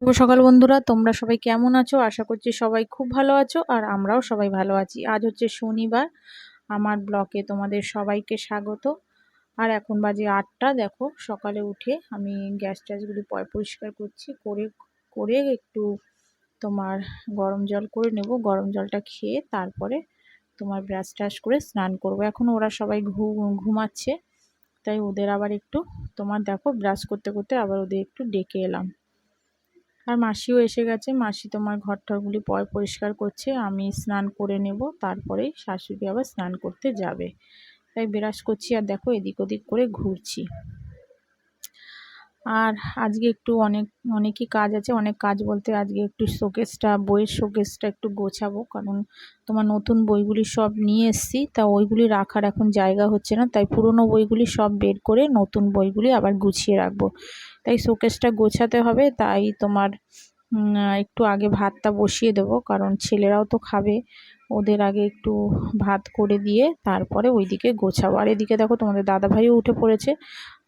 শুভ সকাল বন্ধুরা, তোমরা সবাই কেমন আছো? আশা করছি সবাই খুব ভালো আছো আর আমরাও সবাই ভালো আছি। আজ হচ্ছে শনিবার। আমার ব্লগে তোমাদের সবাইকে স্বাগত। আর এখন বাজে 8টা। দেখো, সকালে উঠে আমি গ্যাস ট্যাসগুলি পরিষ্কার করছি, করে করে একটু তোমার গরম জল করে নেব। গরম জলটা খেয়ে তারপরে তোমার ব্রাশ ট্রাশ করে স্নান করব। এখন ওরা সবাই ঘুমাচ্ছে, তাই ওদের আবার একটু তোমার দেখো ব্রাশ করতে করতে আবার ওদের একটু ডেকে এলাম। আর মাসিও এসে গেছে। মাসি তোমার ঘরটারগুলি পরিষ্কার করছে। আমি স্নান করে নেব, তারপরেই শাশুড়ি আবার স্নান করতে যাবে। তাই ব্রাশ করছি আর দেখো এদিক ওদিক করে ঘুরছি। আর আজকে একটু অনেকই কাজ আছে। অনেক কাজ বলতে আজকে একটু বইয়ের শোকেসটা একটু গোছাবো, কারণ তোমার নতুন বইগুলি সব নিয়ে এসেছি, তা ওইগুলি রাখার এখন জায়গা হচ্ছে না। তাই পুরনো বইগুলি সব বের করে নতুন বইগুলি আবার গুছিয়ে রাখবো। তাই শোকেসটা গোছাতে হবে। তাই তোমার একটু আগে ভাতটা বসিয়ে দেবো, কারণ ছেলেরাও তো খাবে। ওদের আগে একটু ভাত করে দিয়ে তারপরে ওইদিকে গোছাবো। আর এদিকে দেখো তোমাদের দাদাভাইও উঠে পড়েছে।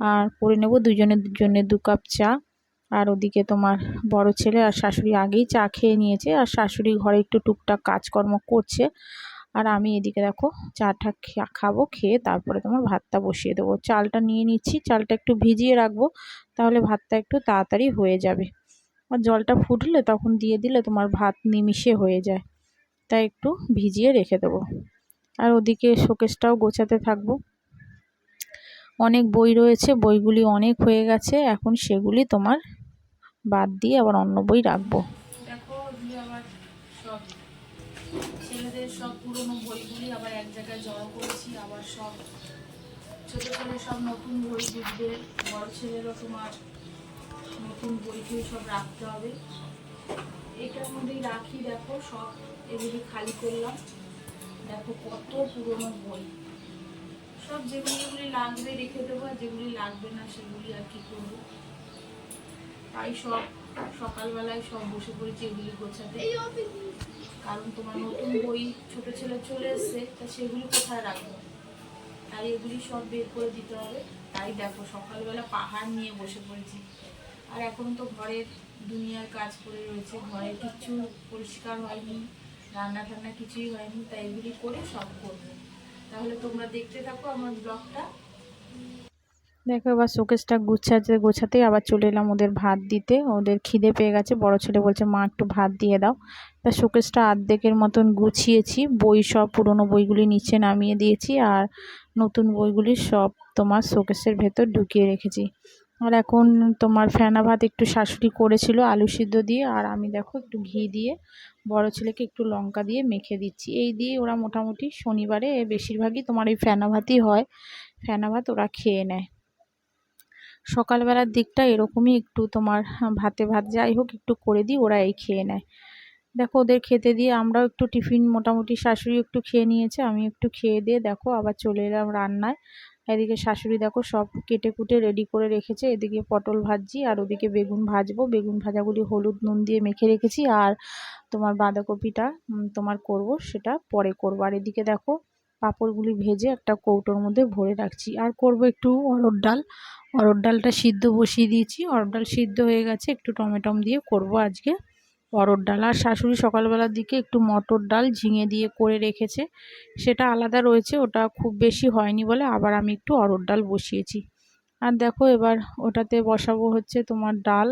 আর করে নেব দুজনের জন্য 2 কাপ চা। আর ওদিকে তোমার বড় ছেলে আর শাশুড়ি আগেই চা খেয়ে নিয়েছে, আর শাশুড়ি ঘরে একটু টুকটাক কাজকর্ম করছে। আর আমি এদিকে দেখো চাটা খাবো, খেয়ে তারপরে তোমার ভাতটা বসিয়ে দেবো। চালটা নিয়ে নিচ্ছি, চালটা একটু ভিজিয়ে রাখবো, তাহলে ভাতটা একটু তাড়াতাড়ি হয়ে যাবে। আর জলটা ফুটলে তখন দিয়ে দিলে তোমার ভাত নিমিষে হয়ে যায়। তাই একটু ভিজিয়ে রেখে দেবো। আর ওদিকে শোকেসটাও গোছাতে থাকবো। অনেক বই রয়েছে, বইগুলি অনেক হয়ে গেছে। এখন সেগুলি তোমার বাদ দিয়ে আবার অন্য বই রাখবো। দেখো আবার সব ছেলেদের সব পুরনো বইগুলি আবার এক জায়গায় জড়ো করেছি। আবার সব ছোট ছেলে সব নতুন বই বুঝবে, বড় ছেলেরও তোমার নতুন বই সব রাখতে হবে। এটার মধ্যেই রাখি। দেখো সব এগুলি খালি করলাম। দেখো কত পুরনো বই। সব যেগুলি লাগবে রেখে দেবো, আর যেগুলি লাগবে না সেগুলি আর কি করবো। তাই সব সকালবেলায় সব বসে পড়েছি এগুলি গোছাতে, কারণ তোমার নতুন বই ছোট ছেলে চলে এসছে, তা সেগুলি কোথায় রাখবো? তাই এগুলি সব বের করে দিতে হবে। তাই দেখো সকালবেলা পাহাড় নিয়ে বসে পড়েছি। আর এখন তো ঘরের দুনিয়ার কাজ করে রয়েছে, ঘরে কিছু পরিষ্কার হয়নি, রান্না ঠান্না কিছুই হয়নি। তাই এগুলি করে সব করবো। তাহলে তোমরা দেখতে থাকো আমার ব্লগটা। দেখো এবার শোকেসটা গোছাতেই আবার চলে এলাম ওদের ভাত দিতে। ওদের খিদে পেয়ে গেছে। বড় ছেলে বলছে মা একটু ভাত দিয়ে দাও। তা শোকেসটা অর্ধেকের মতন গুছিয়েছি। বই সব পুরনো বইগুলি নিচে নামিয়ে দিয়েছি, আর নতুন বইগুলি সব তোমার শোকেসের ভেতর ঢুকিয়ে রেখেছি। আর এখন তোমার ফেনা ভাত একটু শাশুড়ি করেছিল আলু সিদ্ধ দিয়ে, আর আমি দেখো একটু ঘি দিয়ে বড় ছেলেকে একটু লঙ্কা দিয়ে মেখে দিচ্ছি। এই দিয়ে ওরা মোটামুটি শনিবারে বেশিরভাগই তোমার এই ফেনা ভাতই হয়। ফেনা ভাত ওরা খেয়ে নেয়। সকালবেলার দিকটা এরকমই একটু তোমার ভাতে ভাত যাই হোক একটু করে দিই, ওরা এই খেয়ে নেয়। দেখো ওদের খেতে দিয়ে আমরাও একটু টিফিন মোটামুটি শাশুড়ি একটু খেয়ে নিয়েছে, আমি একটু খেয়ে দিয়ে দেখো আবার চলে এলাম রান্নায়। এদিকে শাশুড়ি দেখো সব কেটে কুটে রেডি করে রেখেছে। এদিকে পটল ভাজছি, আর ওদিকে বেগুন ভাজবো। বেগুন ভাজাগুলি হলুদ নুন দিয়ে মেখে রেখেছি। আর তোমার বাঁধাকপিটা তোমার করব, সেটা পরে করব। আর এদিকে দেখো পাঁপড়গুলি ভেজে একটা কৌটোর মধ্যে ভরে রাখছি। আর করব একটু অরড় ডাল। অরড় ডালটা সিদ্ধ বসিয়ে দিয়েছি, অরড় ডাল সিদ্ধ হয়ে গেছে। একটু টমেটম দিয়ে করব আজকে অরড় ডাল। আর শাশুড়ি সকালবেলার দিকে একটু মটর ডাল ঝিঙে দিয়ে করে রেখেছে, সেটা আলাদা রয়েছে। ওটা খুব বেশি হয়নি বলে আবার আমি একটু অরড় ডাল বসিয়েছি। আর দেখো এবার ওটাতে বসাবো হচ্ছে তোমার ডাল,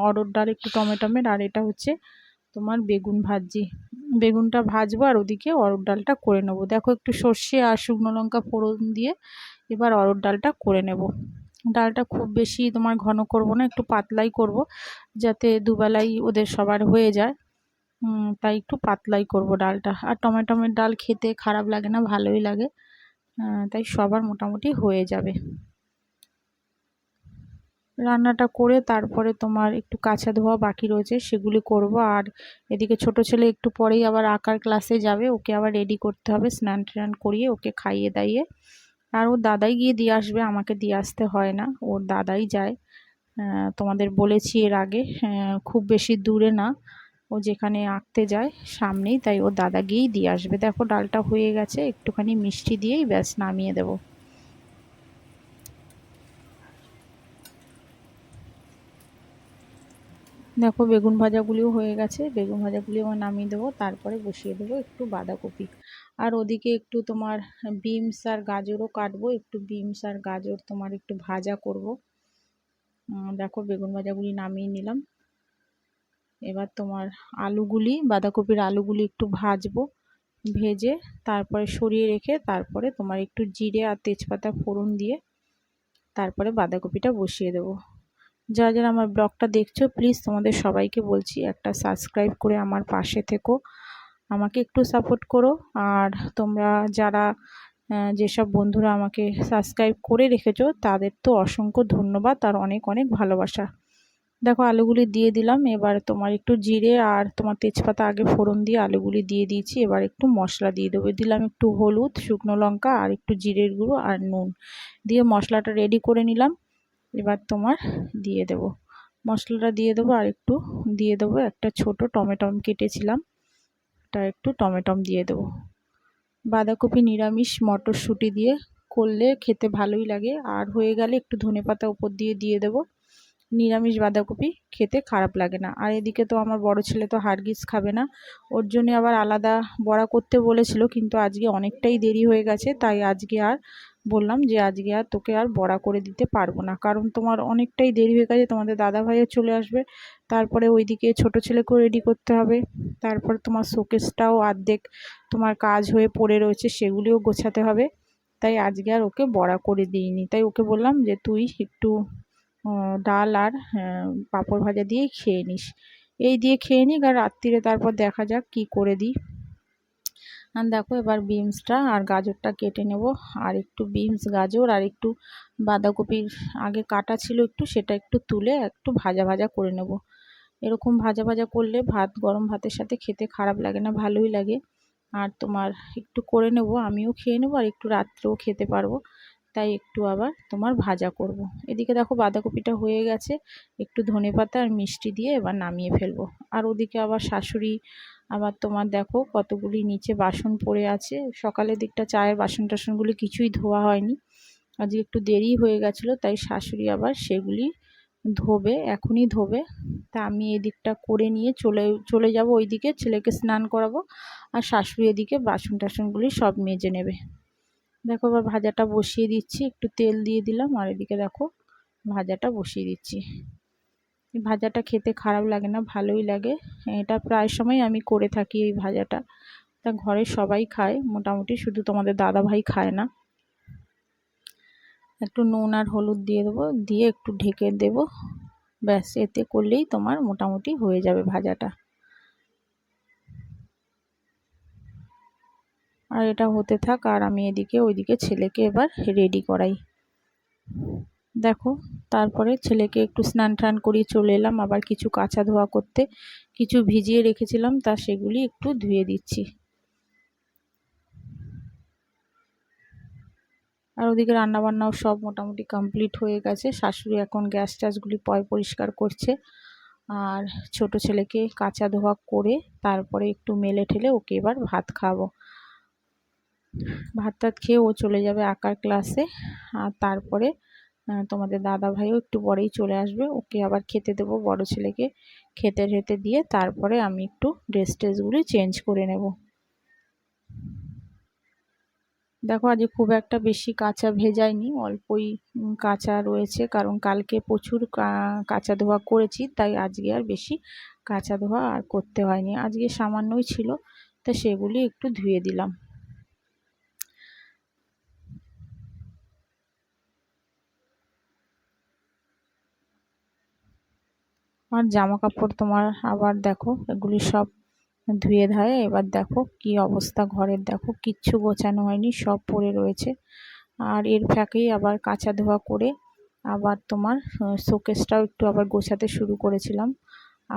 অরড় ডাল একটু টমেটমের। আর এটা হচ্ছে তোমার বেগুন ভাজি। বেগুনটা ভাজবো আর ওদিকে অরড় ডালটা করে নেবো। দেখো একটু সর্ষে আর শুকনো লঙ্কা ফোড়ন দিয়ে এবার অরড় ডালটা করে নেব। ডালটা খুব বেশি তোমার ঘন করব না, একটু পাতলাই করব, যাতে দুবেলাই ওদের সবার হয়ে যায়। তাই একটু পাতলাই করব ডালটা। আর টমেটোমের ডাল খেতে খারাপ লাগে না, ভালোই লাগে। তাই সবার মোটামুটি হয়ে যাবে। রান্নাটা করে তারপরে তোমার একটু কাচা ধোয়া বাকি রয়েছে, সেগুলি করব। আর এদিকে ছোট ছেলে একটু পরেই আবার আঁকার ক্লাসে যাবে, ওকে আবার রেডি করতে হবে, স্নান টান করিয়ে ওকে খাইয়ে দাইয়ে। আর ওর দাদাই গিয়ে দিয়ে আসবে, আমাকে দিয়ে আসতে হয় না, ওর দাদাই যায়। তোমাদের বলেছি এর আগে, খুব বেশি দূরে না, ও যেখানে আঁকতে যায় সামনেই, তাই ওর দাদা গিয়েই দিয়ে আসবে। দেখো ডালটা হয়ে গেছে, একটুখানি মিষ্টি দিয়েই ব্যাস নামিয়ে দেবো। দেখো বেগুন ভাজাগুলিও হয়ে গেছে, বেগুন ভাজাগুলি আমার নামিয়ে দেবো, তারপরে বসিয়ে দেবো একটু বাঁধাকপি। আর ওদিকে একটু তোমার বিনস আর গাজরও কাটবো, একটু বিনস আর গাজর তোমার একটু ভাজা করব। দেখো বেগুন ভাজাগুলি নামিয়ে নিলাম। এবার তোমার আলুগুলি, বাঁধাকপির আলুগুলি একটু ভাজবো, ভেজে তারপরে সরিয়ে রেখে তারপরে তোমার একটু জিরে আর তেজপাতা ফোড়ন দিয়ে তারপরে বাঁধাকপিটা বসিয়ে দেবো। যারা যারা আমার ব্লগটা দেখছো প্লিজ তোমাদের সবাইকে বলছি একটা সাবস্ক্রাইব করে আমার পাশে থেকো, আমাকে একটু সাপোর্ট করো। আর তোমরা যারা যেসব বন্ধুরা আমাকে সাবস্ক্রাইব করে রেখেছো তাদের তো অসংখ্য ধন্যবাদ আর অনেক অনেক ভালোবাসা। দেখো আলুগুলি দিয়ে দিলাম, এবার তোমার একটু জিরে আর তোমার তেজপাতা আগে ফোড়ন দিয়ে আলুগুলি দিয়ে দিয়েছি। এবার একটু মশলা দিয়ে দেবো, দিলাম একটু হলুদ, শুকনো লঙ্কা আর একটু জিরের গুঁড়ো আর নুন দিয়ে মশলাটা রেডি করে নিলাম। এবার তোমার দিয়ে দেব মশলাটা দিয়ে দেবো, আর একটু দিয়ে দেবো একটা ছোট টমেটম কেটেছিলাম, তা একটু টমেটম দিয়ে দেবো। বাঁধাকপি নিরামিষ মটরশুঁটি দিয়ে করলে খেতে ভালোই লাগে, আর হয়ে গেলে একটু ধনেপাতা উপর দিয়ে দিয়ে দেবো। নিরামিষ বাঁধাকপি খেতে খারাপ লাগে না। আর এদিকে তো আমার বড় ছেলে তো হারগিজ খাবে না, ওর জন্য আবার আলাদা বড়া করতে বলেছিল, কিন্তু আজকে অনেকটাই দেরি হয়ে গেছে, তাই আজকে আর বললাম যে আজকে আর তোকে আর বড়া করে দিতে পারবো না, কারণ তোমার অনেকটাই দেরি হয়ে গেছে, তোমাদের দাদা ভাইও চলে আসবে, তারপরে ওইদিকে ছোট ছেলেকেও রেডি করতে হবে, তারপর তোমার শোকেসটাও অর্ধেক তোমার কাজ হয়ে পড়ে রয়েছে, সেগুলিও গোছাতে হবে। তাই আজকে আর ওকে বড়া করে দিইনি, তাই ওকে বললাম যে তুই একটু ডাল আর পাঁপড় ভাজা দিয়েই খেয়ে নিস, এই দিয়ে খেয়ে নিক, আর রাত্রিরে তারপর দেখা যাক কি করে দিই। আর দেখো এবার বিনসটা আর গাজরটা কেটে নেব, আর একটু বিনস গাজর আর একটু বাঁধাকপির আগে কাটা ছিল একটু, সেটা একটু তুলে একটু ভাজা ভাজা করে নেব। এরকম ভাজা ভাজা করলে ভাত, গরম ভাতের সাথে খেতে খারাপ লাগে না, ভালোই লাগে। আর তোমার একটু করে নেব, আমিও খেয়ে নেবো আর একটু রাত্রেও খেতে পারবো, তাই একটু আবার তোমার ভাজা করব। এদিকে দেখো বাঁধাকপিটা হয়ে গেছে, একটু ধনেপাতা আর মিষ্টি দিয়ে এবার নামিয়ে ফেলবো। আর ওদিকে আবার শাশুড়ি আবার তোমার দেখো কতগুলি নিচে বাসন পড়ে আছে, সকালের দিকটা চায়ের বাসন টাসনগুলি কিছুই ধোয়া হয়নি, আজকে একটু দেরি হয়ে গেছিলো, তাই শাশুড়ি আবার সেগুলি ধোবে, এখনই ধোবে। তা আমি এদিকটা করে নিয়ে চলে যাব ওইদিকে, ছেলেকে স্নান করাবো, আর শাশুড়ি এদিকে বাসন টাসনগুলি সব মেজে নেবে। দেখো এবার ভাজাটা বসিয়ে দিচ্ছি, একটু তেল দিয়ে দিলাম, আর এদিকে দেখো ভাজাটা বসিয়ে দিচ্ছি। ভাজাটা খেতে খারাপ লাগে না, ভালোই লাগে, এটা প্রায় সময় আমি করে থাকি এই ভাজাটা, তা ঘরে সবাই খায় মোটামুটি, শুধু তোমাদের দাদা ভাই খায় না। একটু নুন আর হলুদ দিয়ে দেবো, দিয়ে একটু ঢেকে দেবো, ব্যাস এতে করলেই তোমার মোটামুটি হয়ে যাবে ভাজাটা। আর এটা হতে থাক, আর আমি এদিকে ওইদিকে ছেলেকে এবার রেডি করাই। দেখো তারপরে ছেলেকে একটু স্নান টান করিয়ে চলে এলাম, আবার কিছু কাচা ধোয়া করতে, কিছু ভিজিয়ে রেখেছিলাম তা সেগুলি একটু ধুয়ে দিচ্ছি। আর ওদিকে রান্নাবান্নাও সব মোটামুটি কমপ্লিট হয়ে গেছে, শাশুড়ি এখন গ্যাস ট্যাসগুলি পরিষ্কার করছে, আর ছোট ছেলেকে কাচা ধোয়া করে তারপরে একটু মেলে ঠেলে ওকে এবার ভাত খাওয়াবো। ভাত টাত খেয়ে ও চলে যাবে আঁকার ক্লাসে, আর তারপরে তোমাদের দাদা ভাইও একটু পরেই চলে আসবে, ওকে আবার খেতে দেবো, বড় ছেলেকে খেতে দিয়ে তারপরে আমি একটু ড্রেস ট্রেসগুলি চেঞ্জ করে নেব। দেখো আজ খুব একটা বেশি কাঁচা ভেজাইনি, অল্পই কাঁচা রয়েছে, কারণ কালকে প্রচুর কাঁচা ধোয়া করেছি, তাই আজকে আর বেশি কাঁচা ধোয়া আর করতে হয়নি, আজকে সামান্যই ছিল, তা সেগুলি একটু ধুয়ে দিলাম। আর জামা কাপড় তোমার আবার দেখো এগুলি সব ধুয়ে ধায়ে এবার দেখো কি অবস্থা ঘরের, দেখো কিচ্ছু গোছানো হয়নি, সব পড়ে রয়েছে। আর এর ফাঁকেই আবার কাঁচা ধোয়া করে আবার তোমার শোকেসটাও একটু আবার গোছাতে শুরু করেছিলাম।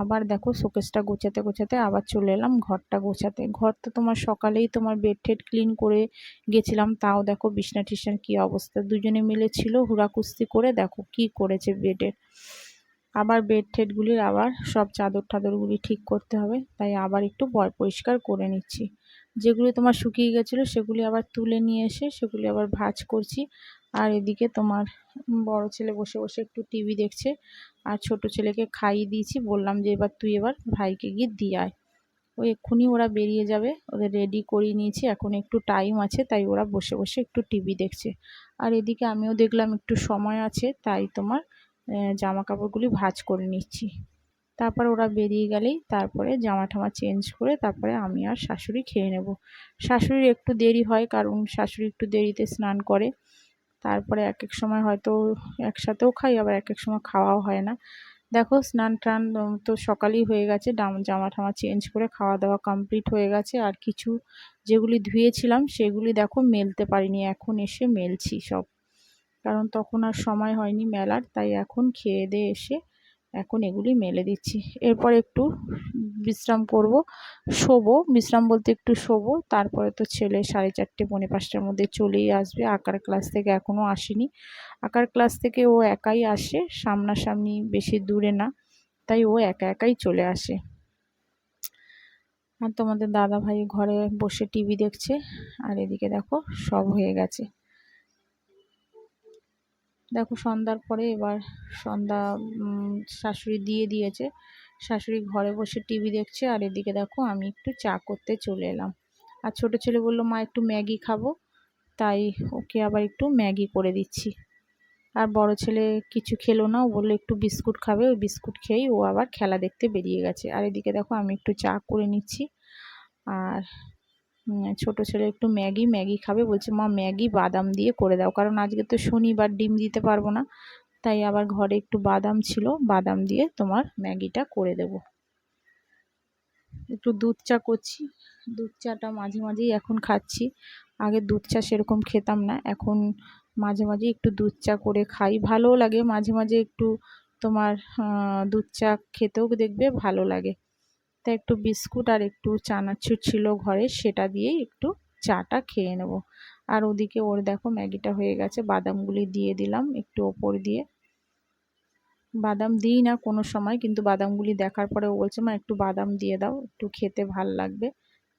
আবার দেখো শোকেসটা গোছাতে আবার চলে এলাম ঘরটা গোছাতে। ঘর তো তোমার সকালেই তোমার বেড টেড ক্লিন করে গেছিলাম, তাও দেখো বিছনা টিছনার কী অবস্থা, দুজনে মিলে ছিল হুড়াকুস্তি করে দেখো কি করেছে বেডের। আবার বেড টেডগুলির আবার সব চাদর টাদরগুলি ঠিক করতে হবে, তাই আবার একটু পরিষ্কার করে নিচ্ছি। যেগুলি তোমার শুকিয়ে গেছিলো সেগুলি আবার তুলে নিয়ে এসে সেগুলি আবার ভাঁজ করছি, আর এদিকে তোমার বড় ছেলে বসে বসে একটু টিভি দেখছে, আর ছোট ছেলেকে খাইয়ে দিয়েছি, বললাম যে এবার ভাইকে গিয়ে দিয়ে আয়। ওই এক্ষুনি ওরা বেরিয়ে যাবে, ওদের রেডি করিয়ে নিয়েছি, এখন একটু টাইম আছে তাই ওরা বসে বসে একটু টিভি দেখছে। আর এদিকে আমিও দেখলাম একটু সময় আছে তাই তোমার জামা কাপড়গুলি ভাঁজ করে নিচ্ছি। তারপর ওরা বেরিয়ে গেলেই তারপরে জামা ঠামা চেঞ্জ করে তারপরে আমি আর শাশুড়ি খেয়ে নেব। শাশুড়ির একটু দেরি হয়, কারণ শাশুড়ি একটু দেরিতে স্নান করে, তারপরে এক এক সময় হয়তো একসাথেও খাই, আবার এক এক সময় খাওয়াও হয় না। দেখো স্নান টান তো সকালই হয়ে গেছে, জামা ঠামা চেঞ্জ করে খাওয়া দাওয়া কমপ্লিট হয়ে গেছে। আর কিছু যেগুলি ধুয়েছিলাম সেগুলি দেখো মেলতে পারিনি, এখন এসে মেলছি সব, কারণ তখন আর সময় হয়নি মেলার, তাই এখন খেয়ে দিয়ে এসে এখন এগুলি মেলে দিচ্ছি। এরপর একটু বিশ্রাম করব, শোবো, বিশ্রাম বলতে একটু শোবো। তারপরে তো ছেলে 4:30 পৌনে 5টার মধ্যে চলেই আসবে, আঁকার ক্লাস থেকে এখনও আসেনি। আঁকার ক্লাস থেকে ও একাই আসে, সামনাসামনি বেশি দূরে না, তাই ও একা একাই চলে আসে। আর তোমাদের দাদা ভাই ঘরে বসে টিভি দেখছে, আর এদিকে দেখো সব হয়ে গেছে। দেখো সন্ধ্যার পরে এবার সন্ধ্যা শাশুড়ি দিয়ে দিয়েছে, শাশুড়ি ঘরে বসে টিভি দেখছে, আর এদিকে দেখো আমি একটু চা করতে চলে এলাম। আর ছোট ছেলে বললো মা একটু ম্যাগি খাবো, তাই ওকে আবার একটু ম্যাগি করে দিচ্ছি। আর বড় ছেলে কিছু খেলো না, ও বললো একটু বিস্কুট খাবে, ওই বিস্কুট খেয়েই ও আবার খেলা দেখতে বেরিয়ে গেছে। আর এদিকে দেখো আমি একটু চা করে নিচ্ছি, আর ছোট ছেলে একটু ম্যাগি খাবে, বলছে মা ম্যাগি বাদাম দিয়ে করে দাও, কারণ আজকে তো শনিবার, ডিম দিতে পারবো না, তাই আবার ঘরে একটু বাদাম ছিল, বাদাম দিয়ে তোমার ম্যাগিটা করে দেব। একটু দুধ চা করছি, দুধ চাটা মাঝে মাঝেই এখন খাচ্ছি, আগে দুধ চা সেরকম খেতাম না, এখন মাঝে মাঝে একটু দুধ চা করে খাই, ভালোও লাগে মাঝে মাঝে একটু তোমার দুধ চা খেতেও দেখবে ভালো লাগে। তাই একটু বিস্কুট আর একটু চানাচুর ছিল ঘরে, সেটা দিয়েই একটু চাটা খেয়ে নেব। আর ওদিকে ওর দেখো ম্যাগিটা হয়ে গেছে, বাদামগুলি দিয়ে দিলাম একটু ওপর দিয়ে, বাদাম দিই না কোনো সময়, কিন্তু বাদামগুলি দেখার পরে ও বলছে মা একটু বাদাম দিয়ে দাও, একটু খেতে ভাল লাগবে,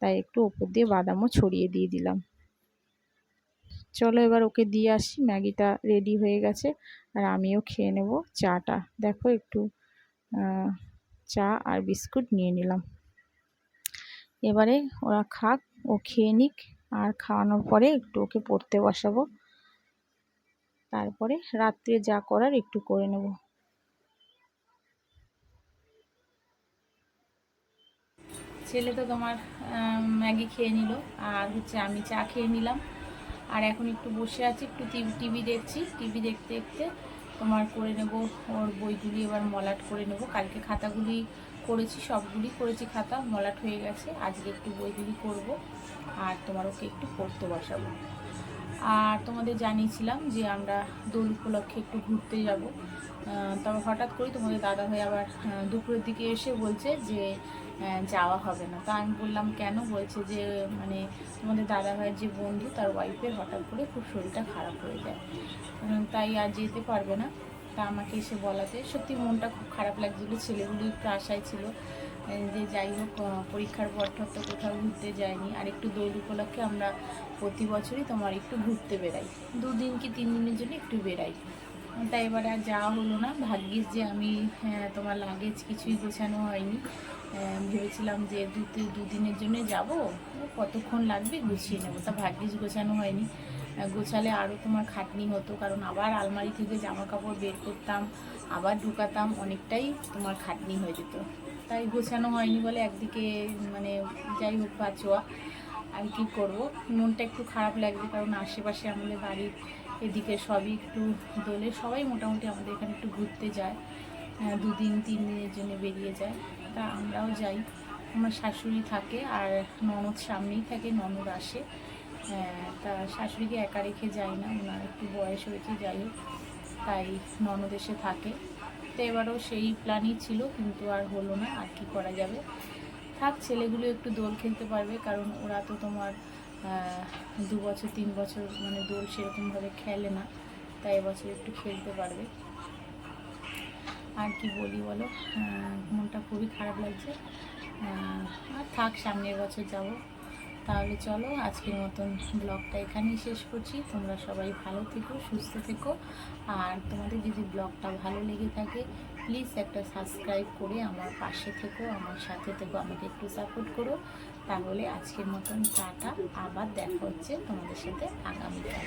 তাই একটু ওপর দিয়ে বাদামও ছড়িয়ে দিয়ে দিলাম। চলো এবার ওকে দিয়ে আসি, ম্যাগিটা রেডি হয়ে গেছে, আর আমিও খেয়ে নেব চাটা। দেখো একটু চা আর বিস্কুট নিয়ে নিলাম। এবারে ওরা খাক, ও খেয়ে নিক, আর খাওয়ানোর পরে একটু ওকে পড়তে বসাবো, তারপরে রাত্রে যা করার একটু করে নেব। ছেলে তো তোমার ম্যাগি খেয়ে নিল, আর হচ্ছে আমি চা খেয়ে নিলাম, আর এখন একটু বসে আছি, একটু টিভি দেখছি, টিভি দেখতে দেখতে তোমার করে নেব ওর বইগুলি, এবার মলাট করে নেব। কালকে খাতাগুলি করেছি, সবগুলি করেছি, খাতা মলাট হয়ে গেছে, আজকে একটু বইগুলি করব, আর তোমার ওকে একটু পড়তে বসাবো। আর তোমাদের জানিয়েছিলাম যে আমরা দোল উপলক্ষে একটু ঘুরতে যাব, তবে হঠাৎ করে তোমাদের দাদাভাই আবার দুপুরের দিকে এসে বলছে যে যাওয়া হবে না। তা আমি বললাম কেন, বলছে যে মানে তোমাদের দাদাভাইয়ের যে বন্ধু তার ওয়াইফের হঠাৎ করে খুব শরীরটা খারাপ হয়ে যায়, তাই আর যেতে পারবে না। তা আমাকে এসে বলাতে সত্যি মনটা খুব খারাপ লাগছিলো, ছেলেগুলো একটু আশায় ছিল যে যাই হোক পরীক্ষার পর তো কোথাও ঘুরতে যায়নি, আর একটু দোল উপলক্ষে আমরা প্রতি বছরই তোমার একটু ঘুরতে বেরাই, 2 দিন কি 3 দিনের জন্য একটু বেরাই। তাই এবারে আর যাওয়া হলো না। ভাগ্যিস যে আমি তোমার লাগেজ কিছুই গোছানো হয়নি, ভেবেছিলাম যে 2 দিনের জন্য যাব, কতক্ষণ লাগবে গুছিয়ে নেবো, তা ভাগ্যিস গোছানো হয়নি। গোছালে আরও তোমার খাটনি হতো, কারণ আবার আলমারি থেকে জামা কাপড় বের করতাম, আবার ঢুকাতাম, অনেকটাই তোমার খাটনি হয়ে যেত, তাই গোছানো হয়নি বলে একদিকে মানে যাই হোক পাচোয়া। আর কি করব, মনটা একটু খারাপ লাগবে, কারণ আশেপাশে আমাদের বাড়ির এদিকে সবই একটু দোলে, সবাই মোটামুটি আমাদের এখানে একটু ঘুরতে যায়, 2 দিন 3 দিনের জন্য বেরিয়ে যায়, তা আমরাও যাই। আমার শাশুড়ি থাকে, আর ননদ সামনেই থাকে, ননদ আসে, তা শাশুড়িকে একা রেখে যাই না, ওনার একটু বয়স হয়েছে, যাই হোক তাই ননদ এসে থাকে। তো এবারও সেই প্ল্যানই ছিল, কিন্তু আর হলো না, আর কি করা যাবে, থাক, ছেলেগুলো একটু দোল খেলতে পারবে, কারণ ওরা তো তোমার 2 বছর 3 বছর মানে দোল সেরকমভাবে খেলে না, তাই এবছর একটু খেলতে পারবে। আর কি বলি বলো, মনটা খুবই খারাপ লাগছে, আর থাক, সামনের বছর যাব। তাহলে চলো আজকের মতন ব্লগটা এখানেই শেষ করছি। তোমরা সবাই ভালো থেকো, সুস্থ থেকো। আর তোমাদের যদি ব্লগটা ভালো লেগে থাকে প্লিজ একটা সাবস্ক্রাইব করে আমার পাশে থেকো, আমার সাথে থেকো, আমাকে একটু সাপোর্ট করো। তাহলে আজকের মতন টাটা, আবার দেখা হচ্ছে তোমাদের সাথে আগামীকাল।